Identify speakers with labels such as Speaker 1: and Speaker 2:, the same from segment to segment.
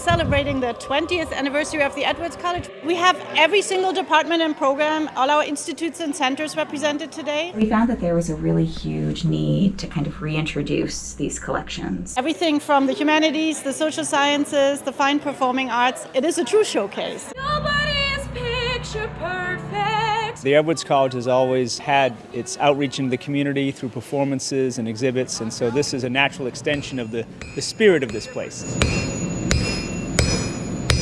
Speaker 1: celebrating the 20th anniversary of the Edwards College. We have every single department and program, all our institutes and centers represented today.
Speaker 2: We found that there was a really huge need to kind of reintroduce these collections.
Speaker 1: Everything from the humanities, the social sciences, the fine performing arts. It is a true showcase.
Speaker 3: Nobody is picture perfect.
Speaker 4: The Edwards College has always had its outreach into the community through performances and exhibits, and so this is a natural extension of the spirit of this place.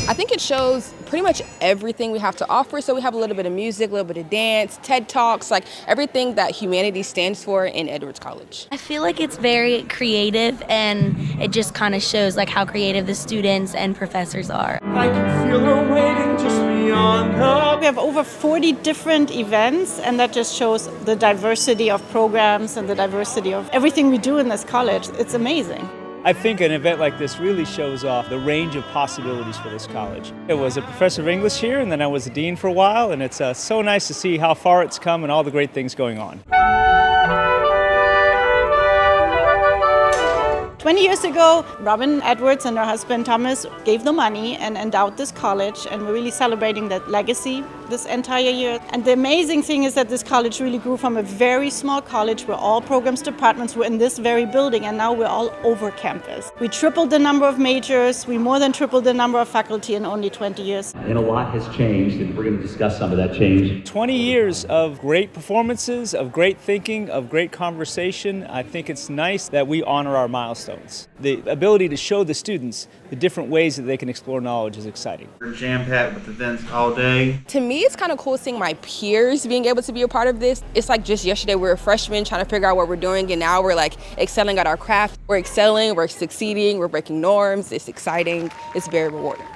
Speaker 3: I think it shows pretty much everything we have to offer. So we have a little bit of music, a little bit of dance, TED Talks, like everything that Humanities stands for in Edwards College.
Speaker 5: I feel like it's very creative, and it just kind of shows like how creative the students and professors are.
Speaker 6: I can feel her waiting just beyond the...
Speaker 1: We have over 40 different events, and that just shows the diversity of programs and the diversity of everything we do in this college. It's amazing.
Speaker 4: I think an event like this really shows off the range of possibilities for this college. I was a professor of English here, and then I was a dean for a while, and it's so nice to see how far it's come and all the great things going on.
Speaker 1: 20 years ago, Robin Edwards and her husband Thomas gave the money and endowed this college, and we're really celebrating that legacy this entire year. And the amazing thing is that this college really grew from a very small college where all programs departments were in this very building, and now we're all over campus. We tripled the number of majors, we more than tripled the number of faculty in only 20 years.
Speaker 7: And a lot has changed, and we're going to discuss some of that change.
Speaker 4: 20 years of great performances, of great thinking, of great conversation. I think it's nice that we honor our milestones. The ability to show the students the different ways that they can explore knowledge is exciting.
Speaker 6: We're jam-packed with events all day.
Speaker 3: To me, it's kind of cool seeing my peers being able to be a part of this. It's like just yesterday we were freshmen trying to figure out what we're doing, and now we're like excelling at our craft. We're excelling, we're succeeding, we're breaking norms. It's exciting, it's very rewarding.